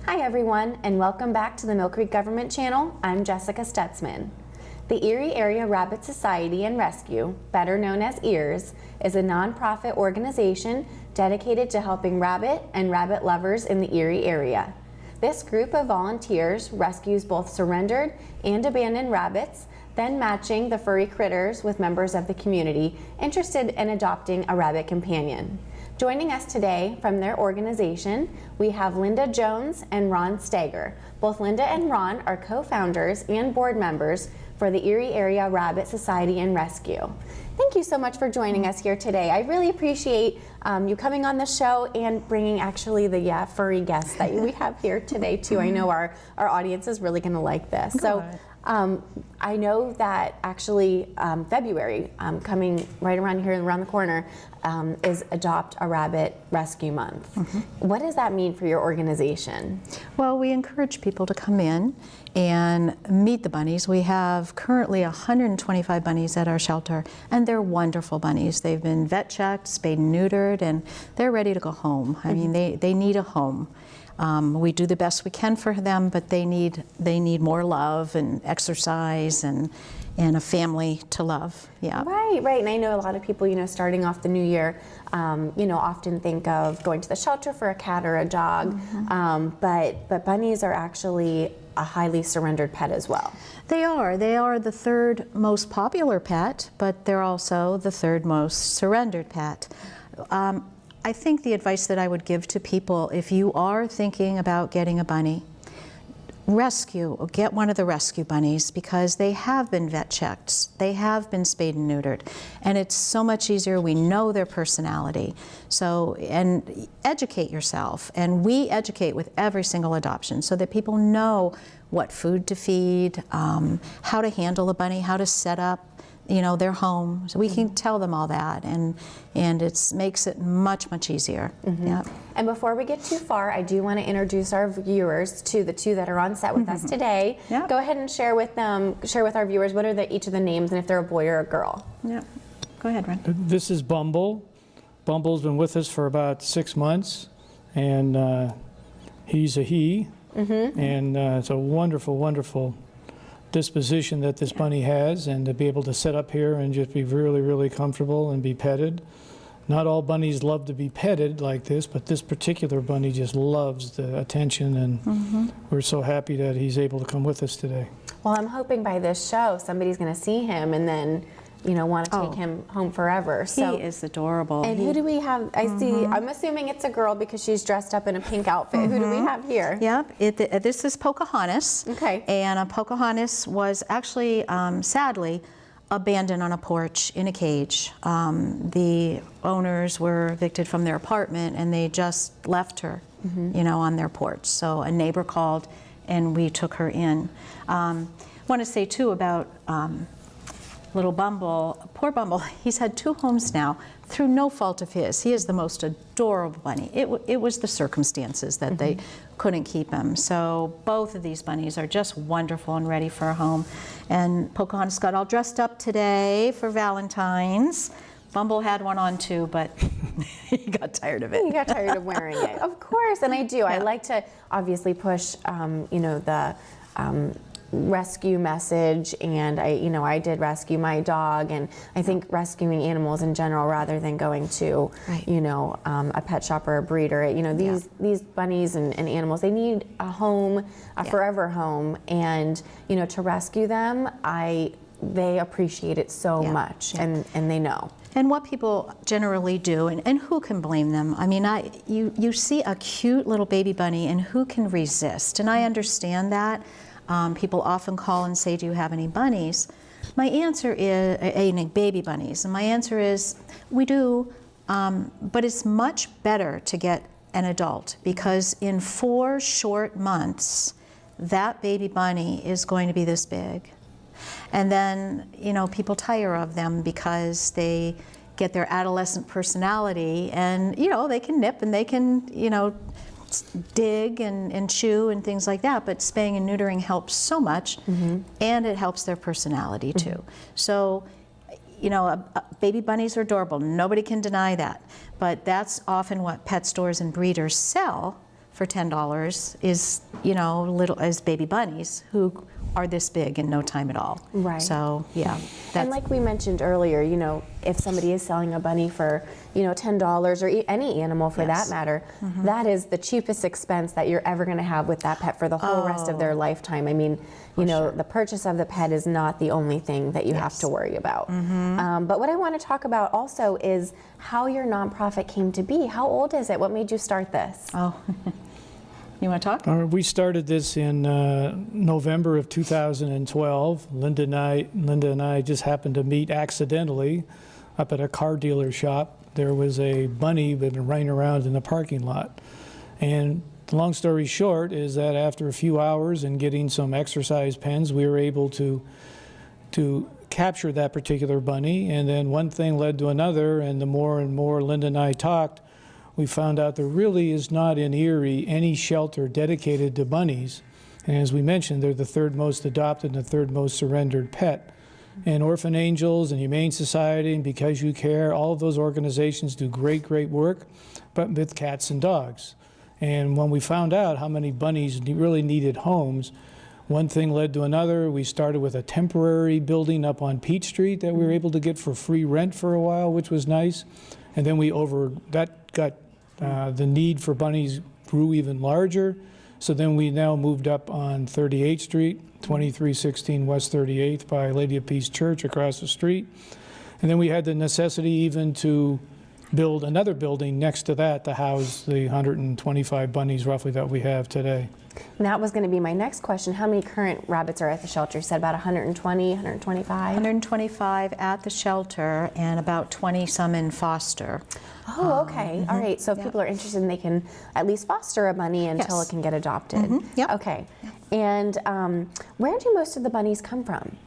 Hi everyone, and welcome back to the Millcreek Government Channel. I'm Jessica Stutzman. The Erie Area Rabbit Society and Rescue, better known as EARS, is a nonprofit organization dedicated to helping rabbit and rabbit lovers in the Erie area. This group of volunteers rescues both surrendered and abandoned rabbits, then matching the furry critters with members of the community interested in adopting a rabbit companion. Joining us today from their organization, we have Linda Jones and Ron Stager. Both Linda and Ron are co-founders and board members for the Erie Area Rabbit Society and Rescue. Thank you so much for joining us here today. I really appreciate you coming on the show and bringing actually the furry guests that we have here today too. I know our audience is really going to like this. So. I know that actually February, coming right around here, around the corner, is Adopt a Rabbit Rescue Month. Mm-hmm. What does that mean for your organization? Well, we encourage people to come in and meet the bunnies. We have currently 125 bunnies at our shelter, and they're wonderful bunnies. They've been vet checked, spayed and neutered, and they're ready to go home. I mean, they need a home. We do the best we can for them, but they need more love and exercise and a family to love. Yeah. Right. And I know a lot of people, starting off the new year, often think of going to the shelter for a cat or a dog, mm-hmm. But bunnies are actually a highly surrendered pet as well. They are. They are the third most popular pet, but they're also the third most surrendered pet. I think the advice that I would give to people, if you are thinking about getting a bunny, get one of the rescue bunnies, because they have been vet checked, they have been spayed and neutered, and it's so much easier. We know their personality. So, and educate yourself, and we educate with every single adoption so that people know what food to feed, how to handle a bunny, how to set up their home. So we can tell them all that, and it makes it much easier. Mm-hmm. Yeah. And before we get too far, I do want to introduce our viewers to the two that are on set with us today. Yeah. Go ahead and share with our viewers what are each of the names and if they're a boy or a girl. Yeah. Go ahead, Ron. This is Bumble. Bumble's been with us for about 6 months, and he's a he. Mm-hmm. And it's a wonderful disposition that this bunny has, and to be able to sit up here and just be really comfortable and be petted. Not all bunnies love to be petted like this, but this particular bunny just loves the attention, and mm-hmm. we're so happy that he's able to come with us today. Well, I'm hoping by this show somebody's going to see him and then want to take him home forever. So he is adorable. And who do we have? I see, I'm assuming it's a girl because she's dressed up in a pink outfit. Mm-hmm. Who do we have here? Yep, this is Pocahontas. Okay. And Pocahontas was actually, sadly, abandoned on a porch in a cage. The owners were evicted from their apartment, and they just left her, mm-hmm. On their porch. So a neighbor called, and we took her in. Want to say too about little Bumble, poor Bumble, he's had 2 homes now through no fault of his. He is the most adorable bunny. It was the circumstances that mm-hmm. they couldn't keep him. So both of these bunnies are just wonderful and ready for a home. And Pocahontas got all dressed up today for Valentine's. Bumble had one on too, but he got tired of it. He got tired of wearing it, of course, and I do. Yeah. I like to obviously push, the rescue message, and I did rescue my dog, and I think rescuing animals in general rather than going to a pet shop or a breeder, these bunnies and animals, they need a home, forever home, and to rescue them, they appreciate it so much, and they know. And what people generally do, and who can blame them? I mean, you see a cute little baby bunny, and who can resist? And I understand that. People often call and say, do you have any bunnies? My answer is, any baby bunnies? And my answer is, we do, but it's much better to get an adult, because in 4 short months, that baby bunny is going to be this big. And then, people tire of them because they get their adolescent personality, and, they can nip and they can, dig and chew and things like that, but spaying and neutering helps so much, mm-hmm. and it helps their personality too. Mm-hmm. So, baby bunnies are adorable. Nobody can deny that. But that's often what pet stores and breeders sell for $10 is, little as baby bunnies who are this big in no time at all. Right. So, yeah. And like we mentioned earlier, if somebody is selling a bunny for, $10 or any animal for that matter, that is the cheapest expense that you're ever going to have with that pet for the whole rest of their lifetime. I mean, the purchase of the pet is not the only thing that you have to worry about. But what I want to talk about also is how your nonprofit came to be. How old is it? What made you start this? Oh, you want to talk? We started this in November of 2012. Linda and I just happened to meet accidentally up at a car dealer shop. There was a bunny that had been running around in the parking lot. And the long story short is that after a few hours and getting some exercise pens, we were able to capture that particular bunny. And then one thing led to another, and the more and more Linda and I talked, we found out there really is not in Erie any shelter dedicated to bunnies. And as we mentioned, they're the third most adopted and the third most surrendered pet. And Orphan Angels and Humane Society and Because You Care, all of those organizations do great, great work, but with cats and dogs. And when we found out how many bunnies really needed homes, one thing led to another. We started with a temporary building up on Peach Street that we were able to get for free rent for a while, which was nice. And then the need for bunnies grew even larger. So then we now moved up on 38th Street, 2316 West 38th by Lady of Peace Church across the street. And then we had the necessity even to build another building next to that to house the 125 bunnies roughly that we have today. And that was going to be my next question. How many current rabbits are at the shelter? You said about 120, 125? 125 at the shelter and about 20 some in foster. Oh, okay. All right. So if people are interested, they can at least foster a bunny until it can get adopted. Yep. Okay. And where do most of the bunnies come from?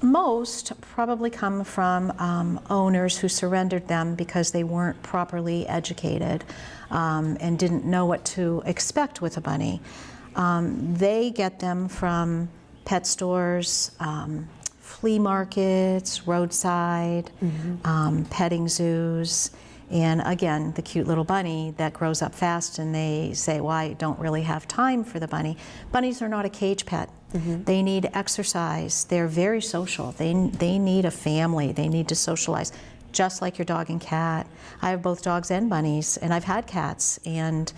Most probably come from owners who surrendered them because they weren't properly educated and didn't know what to expect with a bunny. They get them from pet stores, flea markets, roadside, petting zoos, and again, the cute little bunny that grows up fast and they say, well, I don't really have time for the bunny. Bunnies are not a cage pet. They need exercise. They're very social. They need a family. They need to socialize, just like your dog and cat. I have both dogs and bunnies, and I've had cats, and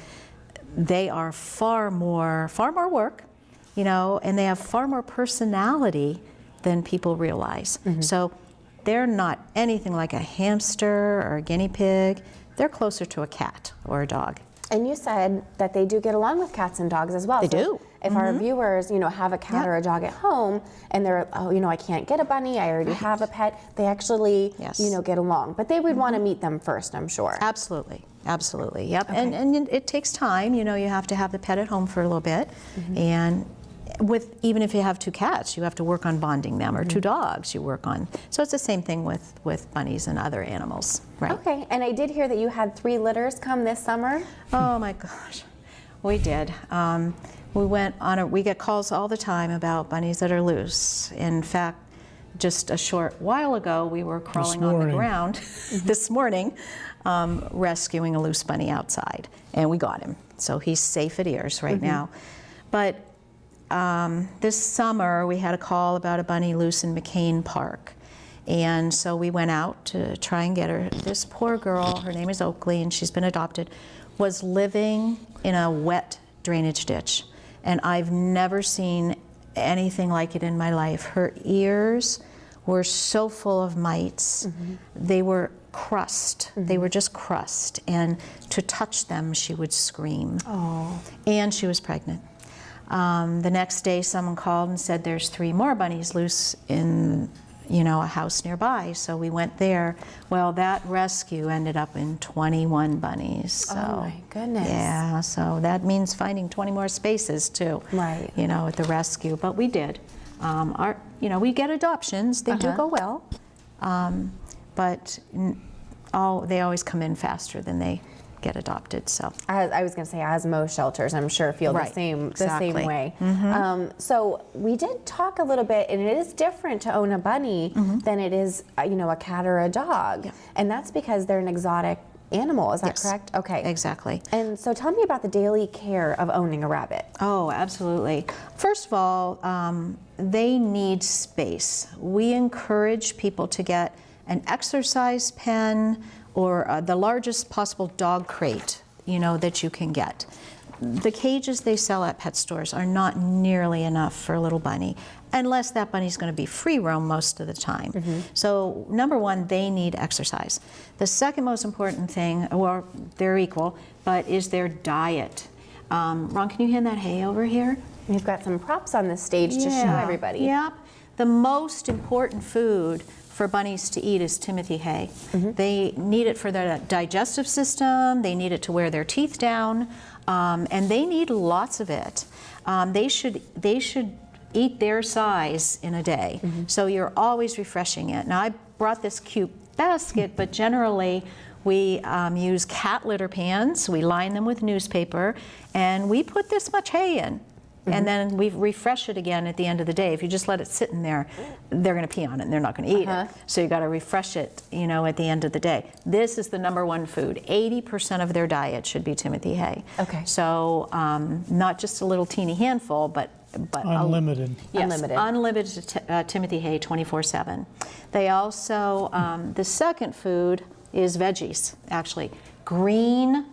they are far more work, and they have far more personality than people realize. So they're not anything like a hamster or a guinea pig. They're closer to a cat or a dog. And you said that they do get along with cats and dogs as well. They do. If our viewers, have a cat or a dog at home and they're, I can't get a bunny, I already have a pet, they actually, get along. But they would want to meet them first, I'm sure. Absolutely. Absolutely. Yep. Okay. And it takes time. You have to have the pet at home for a little bit. And even if you have two cats, you have to work on bonding them, or two dogs you work on. So it's the same thing with bunnies and other animals. Right. Okay. And I did hear that you had 3 litters come this summer. Oh my gosh. We did. We get calls all the time about bunnies that are loose. In fact, just a short while ago, we were crawling on the ground this morning, rescuing a loose bunny outside, and we got him. So he's safe at ears right now. But this summer, we had a call about a bunny loose in McCain Park. And so we went out to try and get her. This poor girl, her name is Oakley, and she's been adopted, was living in a wet drainage ditch. And I've never seen anything like it in my life. Her ears were so full of mites. They were crust. They were just crust. And to touch them, she would scream. Oh. And she was pregnant. The next day, someone called and said there's 3 more bunnies loose in, a house nearby. So we went there. Well, that rescue ended up in 21 bunnies. So, oh my goodness. Yeah, so that means finding 20 more spaces too. Right. At the rescue. But we did. We get adoptions. They do go well. But they always come in faster than they get adopted. So I was going to say, as most shelters, I'm sure feel the same way. So we did talk a little bit, and it is different to own a bunny than it is, a cat or a dog, and that's because they're an exotic animal, is that Yes. correct? Okay. Exactly. And so tell me about the daily care of owning a rabbit. Oh, absolutely. First of all, they need space. We encourage people to get an exercise pen or the largest possible dog crate, that you can get. The cages they sell at pet stores are not nearly enough for a little bunny, unless that bunny's going to be free roam most of the time. So number one, they need exercise. The second most important thing, well, they're equal, but is their diet. Ron, can you hand that hay over here? We've got some props on this stage to show everybody. Yep. The most important food for bunnies to eat is Timothy hay. They need it for their digestive system, they need it to wear their teeth down, and they need lots of it. They should eat their size in a day, so you're always refreshing it. Now I brought this cute basket, but generally we use cat litter pans, we line them with newspaper, and we put this much hay in. And then we refresh it again at the end of the day. If you just let it sit in there, they're going to pee on it and they're not going to eat it. So you got to refresh it, at the end of the day. This is the number one food. 80% of their diet should be Timothy hay. Okay. So not just a little teeny handful, but Unlimited. Yes, unlimited Timothy hay 24/7. They also, the second food is veggies, actually. Green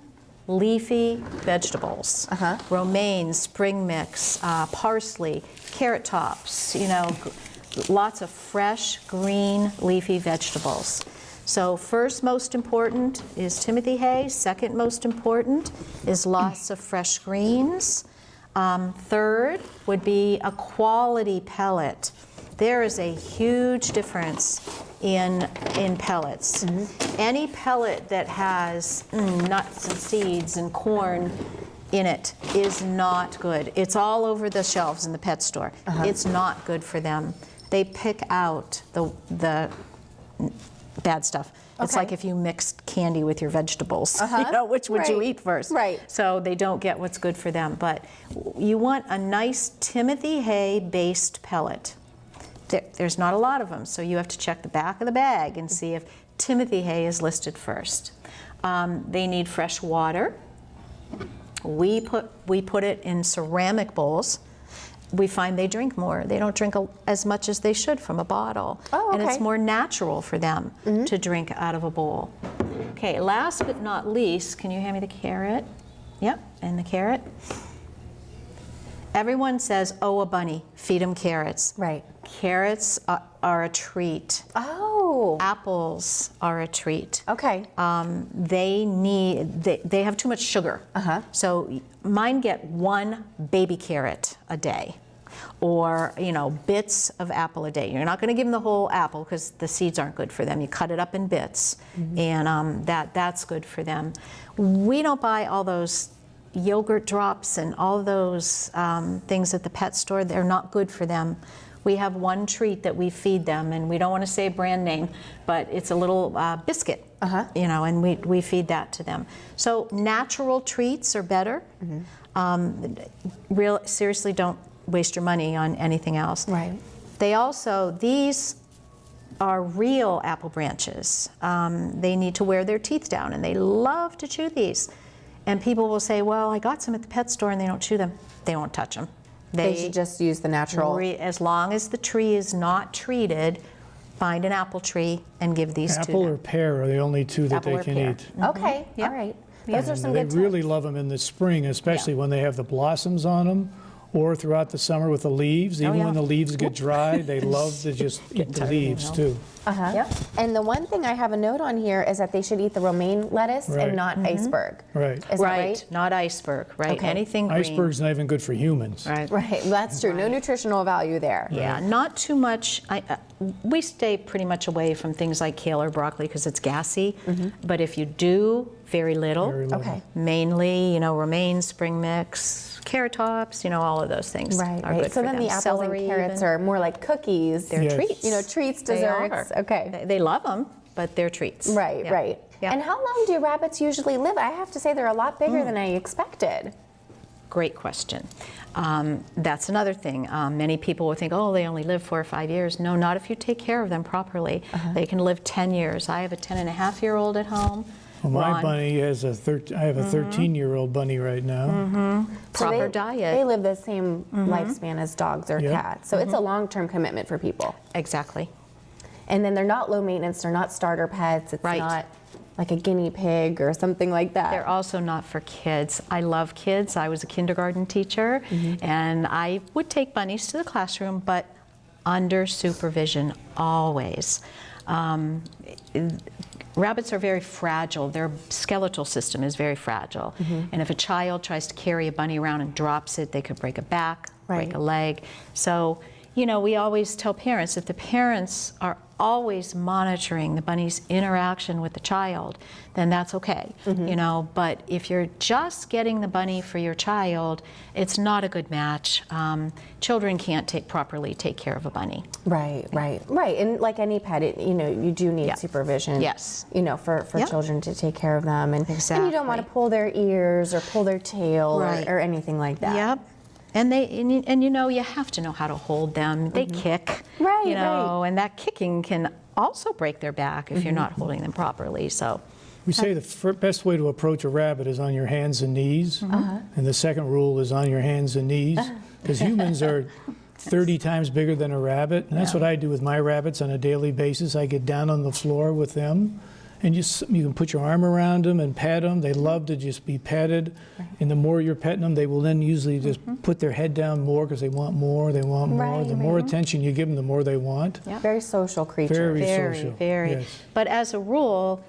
leafy vegetables, romaine, spring mix, parsley, carrot tops, lots of fresh green leafy vegetables. So first most important is Timothy hay, second most important is lots of fresh greens. Third would be a quality pellet. There is a huge difference in pellets. Any pellet that has nuts and seeds and corn in it is not good. It's all over the shelves in the pet store. It's not good for them. They pick out the bad stuff. It's like if you mixed candy with your vegetables, which would you eat first? Right. So they don't get what's good for them. But you want a nice Timothy hay based pellet. There's not a lot of them, so you have to check the back of the bag and see if Timothy hay is listed first. They need fresh water. We put it in ceramic bowls. We find they drink more. They don't drink as much as they should from a bottle. And it's more natural for them to drink out of a bowl. Okay, last but not least, can you hand me the carrot? Yep, and the carrot. Everyone says, oh, a bunny, feed them carrots. Right. Carrots are a treat. Oh. Apples are a treat. Okay. They have too much sugar. So mine get one baby carrot a day, or bits of apple a day. You're not going to give them the whole apple because the seeds aren't good for them. You cut it up in bits, and that's good for them. We don't buy all those yogurt drops and all those things at the pet store. They're not good for them. We have one treat that we feed them, and we don't want to say brand name, but it's a little biscuit, and we feed that to them. So natural treats are better. Seriously, don't waste your money on anything else. Right. These are real apple branches. They need to wear their teeth down, and they love to chew these. And people will say, well, I got some at the pet store and they don't chew them. They won't touch them. They should just use the natural. As long as the tree is not treated, find an apple tree and give these to them. Apple or pear are the only two that they can eat. Okay, all right. Those are some good They really love them in the spring, especially when they have the blossoms on them, or throughout the summer with the leaves. Even when the leaves get dry, they love to just eat the leaves too. Yep. And the one thing I have a note on here is that they should eat the romaine lettuce and not iceberg. Right. Is that right? Not iceberg, right? Okay. Anything green. Iceberg's not even good for humans. Right. Right, that's true. No nutritional value there. Yeah, not too much. We stay pretty much away from things like kale or broccoli because it's gassy. But if you do, very little. Very little. Okay. Mainly, romaine, spring mix, carrot tops, all of those things are good So for then them. the apples Celery and carrots even. are more like cookies. They're Yes. treats. Treats, They desserts. are. Okay. They love them, but they're treats. Right, Yeah. right. Yeah. And how long do rabbits usually live? I have to say they're a lot bigger than I expected. Great question. That's another thing. Many people will think, oh, they only live 4 or 5 years. No, not if you take care of them properly. They can live 10 years. I have a 10-and-a-half-year-old at home, Well, my Ron. bunny has I have a 13-year-old bunny right now. So Proper they diet. live the same lifespan as dogs or Yeah. cats. So it's a long-term commitment for people. Exactly. And then they're not low maintenance, they're not starter pets, it's Right. not like a guinea pig or something like that. They're also not for kids. I love kids. I was a kindergarten teacher, and I would take bunnies to the classroom, but under supervision always. Rabbits are very fragile. Their skeletal system is very fragile. And if a child tries to carry a bunny around and drops it, they could break a back, break Right. a leg. So, you know, we always tell parents, if the parents are always monitoring the bunny's interaction with the child, then that's okay, you know. But if you're just getting the bunny for your child, it's not a good match. Children can't properly take care of a bunny. Right. And like any pet, you do need Yeah. supervision. Yes. For Yep. children to take care of them, and you don't want to Exactly. pull their ears or pull their tail Right. or anything like that. Yep. And you know, you have to know how to hold them. They kick, Right, you know, and that kicking can also break their back if you're not holding them properly. So, We say the best way to approach a rabbit is on your hands and knees, and the second rule is on your hands and knees, because humans are 30 times bigger than a rabbit, and that's what I do with my rabbits on a daily basis. I get down on the floor with them, and you can put your arm around them and pat them. They love to just be petted, and the more you're petting them, they will then usually just put their head down more because they want more. They want more. Right, The more attention you give them, the more they want. Yeah. Very social creatures. Very social, very. yes. But as a rule,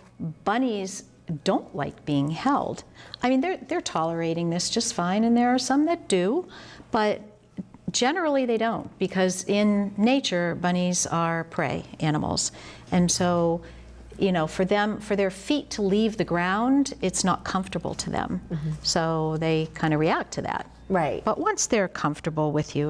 bunnies don't like being held. I mean, they're tolerating this just fine, and there are some that do, but generally they don't, because in nature, bunnies are prey animals. And so, you know, for their feet to leave the ground, it's not comfortable to them. So they kind of react to that. Right. But once they're comfortable with you,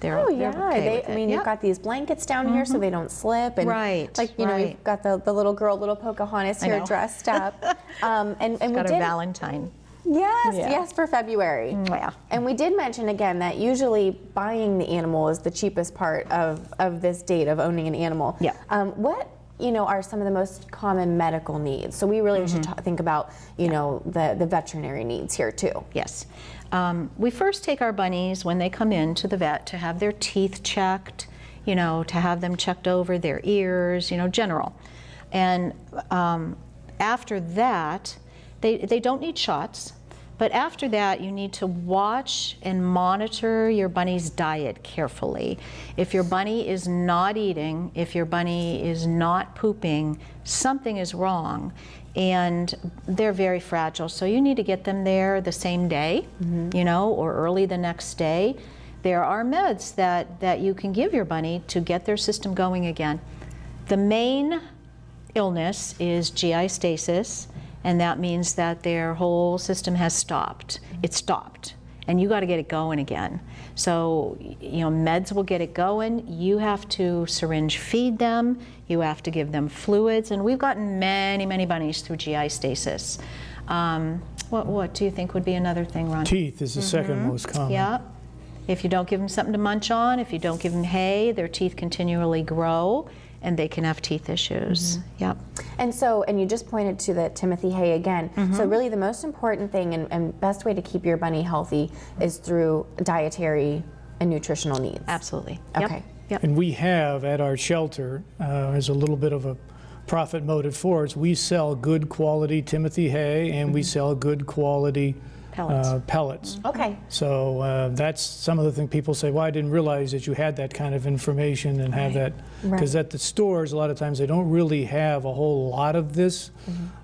they're Oh okay yeah, with it. you've Yep. got these blankets down here so they don't slip, and Right, like we've right. got the little girl, little Pocahontas I here know. dressed up, and we Got a did Valentine. yes for February. Yeah. And we did mention again that usually buying the animal is the cheapest part of this date of owning an animal. Yeah. What are some of the most common medical needs? So we really should think about the veterinary needs here too. Yes. We first take our bunnies when they come in to the vet to have their teeth checked, to have them checked over, their ears, general. And after that, they don't need shots, but after that you need to watch and monitor your bunny's diet carefully. If your bunny is not eating, if your bunny is not pooping, something is wrong. And they're very fragile, so you need to get them there the same day, or early the next day. There are meds that you can give your bunny to get their system going again. The main illness is GI stasis, and that means that their whole system has stopped. It stopped, and you got to get it going again. So, meds will get it going. You have to syringe feed them. You have to give them fluids, and we've gotten many, many bunnies through GI stasis. What do you think would be another thing, Ron? Teeth is the second most common. Yeah. If you don't give them something to munch on, if you don't give them hay, their teeth continually grow, and they can have teeth issues. Yep. And you just pointed to the Timothy hay again. So really the most important thing and best way to keep your bunny healthy is through dietary and nutritional needs. Absolutely. Okay. Yep. And we have at our shelter, as a little bit of a profit motive for us, we sell good quality Timothy hay and we sell good quality pellets. Okay. So that's some of the things people say, well, I didn't realize that you had that kind of information and have that. Because at the stores, a lot of times they don't really have a whole lot of this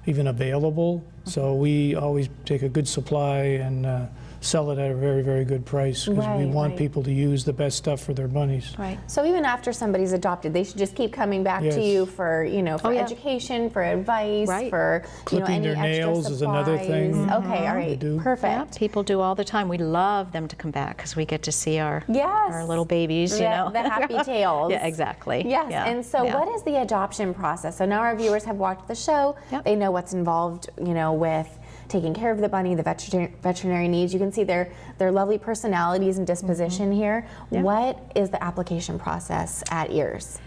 even available. So we always take a good supply and sell it at a very, very good price because we want people to use the best stuff for their bunnies. Right. So even after somebody's adopted, they should just keep coming back to you for, for education, for advice, for, Clipping any their extra nails is another supplies. thing. Okay, all right, do. perfect. Yeah, people do all the time. We love them to come back because we get to see our little babies, The happy tails. Yeah, exactly. Yes, Yeah. and so what is the adoption process? So now our viewers have watched the show. Yep. They know what's involved, with taking care of the bunny, the veterinary needs. You can see their lovely personalities and disposition here. Yeah. What is the application process at EARS?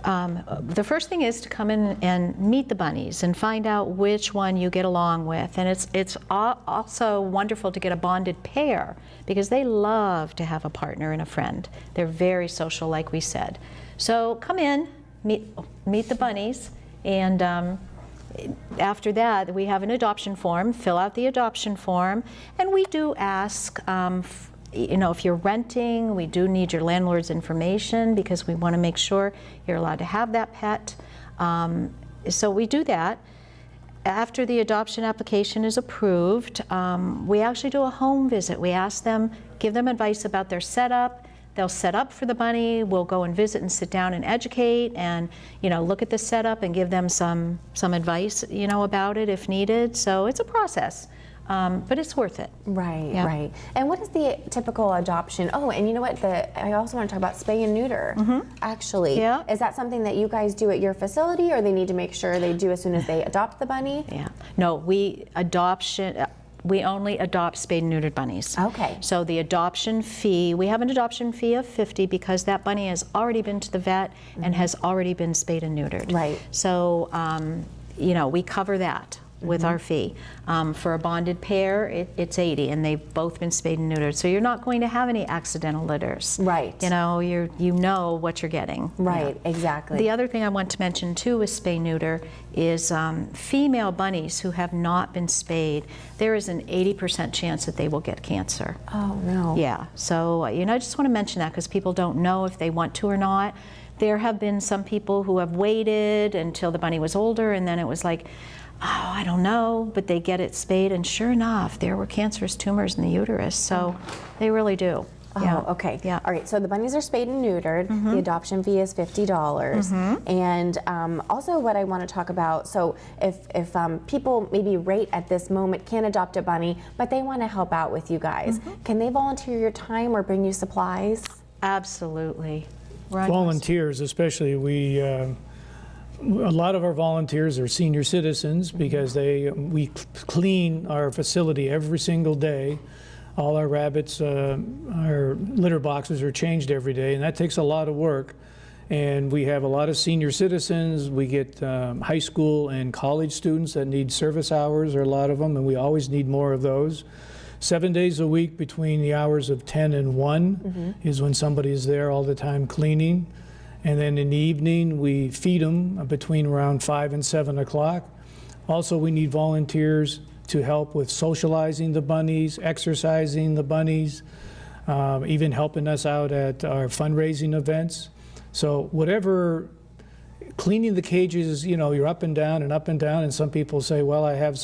The first thing is to come in and meet the bunnies and find out which one you get along with. And it's also wonderful to get a bonded pair because they love to have a partner and a friend. They're very social, like we said. So come in, meet the bunnies, and after that, we have an adoption form. Fill out the adoption form, and we do ask, if you're renting, we do need your landlord's information because we want to make sure you're allowed to have that pet. So we do that. After the adoption application is approved, we actually do a home visit. We ask them, give them advice about their setup. They'll set up for the bunny. We'll go and visit and sit down and educate and, look at the setup and give them some advice, about it if needed. So it's a process. But it's worth it. Right, Yeah. right. And what is the typical adoption? Oh, and you know what? I also want to talk about spay and neuter, actually. Yeah. Is that something that you guys do at your facility, or they need to make sure they do as soon as they adopt the bunny? Yeah. No, we only adopt spayed and neutered bunnies. Okay. So the adoption fee, we have an adoption fee of $50 because that bunny has already been to the vet and has already been spayed and neutered. Right. So, we cover that with our fee. For a bonded pair, it's $80, and they've both been spayed and neutered. So you're not going to have any accidental litters. Right. You know what you're getting. Right, exactly. The other thing I want to mention too with spay neuter is female bunnies who have not been spayed, there is an 80% chance that they will get cancer. Oh, no. Yeah, so I just want to mention that because people don't know if they want to or not. There have been some people who have waited until the bunny was older, and then it was like, oh, I don't know, but they get it spayed, and sure enough, there were cancerous tumors in the uterus, so they really do. Oh, Yeah. okay. Yeah. All right, so the bunnies are spayed and neutered. The adoption fee is $50. And also what I want to talk about, so if people maybe right at this moment can't adopt a bunny, but they want to help out with you guys, can they volunteer your time or bring you supplies? Absolutely. Volunteers, especially, a lot of our volunteers are senior citizens because we clean our facility every single day. All our rabbits, our litter boxes are changed every day, and that takes a lot of work. And we have a lot of senior citizens. We get high school and college students that need service hours, or a lot of them, and we always need more of those. 7 days a week between the hours of 10 and 1 is when somebody is there all the time cleaning. And then in the evening, we feed them between around 5 and 7 o'clock. Also, we need volunteers to help with socializing the bunnies, exercising the bunnies, even helping us out at our fundraising events. So whatever, cleaning the cages, you're up and down, and some people say, well, I have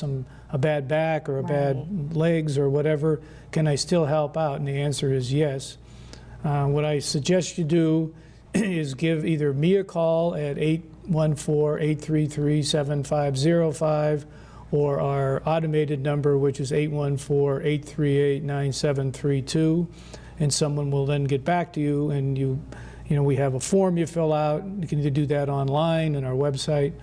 a bad back or a bad legs or whatever. Can I still help out? And the answer is yes. What I suggest you do is give either me a call at 814-833-7505 or our automated number, which is 814-838-9732, and someone will then get back to you. And we have a form you fill out. You can either do that online on our website,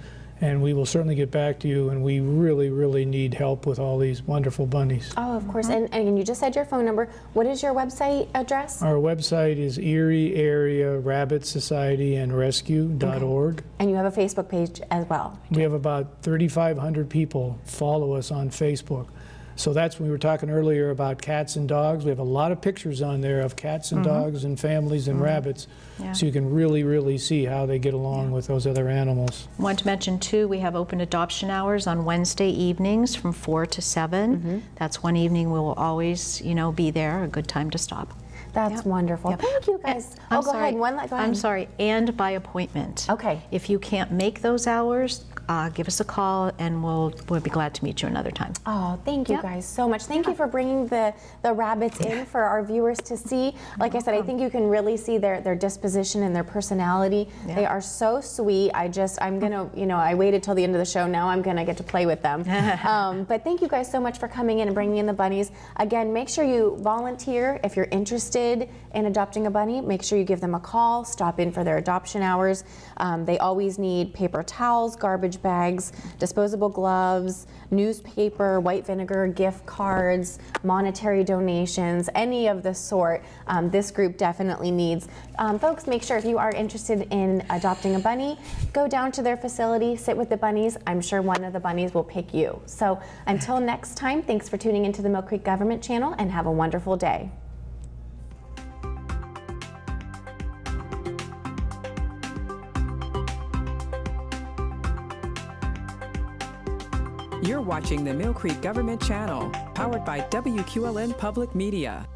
and we will certainly get back to you. And we really, really need help with all these wonderful bunnies. Oh, of course. And you just said your phone number. What is your website address? Our website is Erie Area Rabbit Society and Rescue.org. Okay. And you have a Facebook page as well. We have about 3,500 people follow us on Facebook. So that's when we were talking earlier about cats and dogs. We have a lot of pictures on there of cats and dogs and families and rabbits. Yeah. So you can really, really see how they get along with those other animals. I want to mention too, we have open adoption hours on Wednesday evenings from 4 to 7. That's one evening we will always, be there, a good time to stop. That's wonderful. Yep. Thank you guys. I'm go sorry. ahead. Go ahead. I'm sorry, and by appointment. Okay. If you can't make those hours, give us a call and we'll be glad to meet you another time. Oh, thank you guys so much. Thank you for bringing the rabbits in for our viewers to see. Like I said, I think you can really see their disposition and their personality. Yeah. They are so sweet. I'm gonna, I waited till the end of the show. Now I'm gonna get to play with them. But thank you guys so much for coming in and bringing in the bunnies. Again, make sure you volunteer if you're interested interested in adopting a bunny, make sure you give them a call, stop in for their adoption hours. They always need paper towels, garbage bags, disposable gloves, newspaper, white vinegar, gift cards, monetary donations, any of the sort. This group definitely needs. Folks, make sure if you are interested in adopting a bunny, go down to their facility, sit with the bunnies. I'm sure one of the bunnies will pick you. So until next time, thanks for tuning into the Millcreek Government Channel and have a wonderful day. You're watching the Millcreek Government Channel, powered by WQLN Public Media.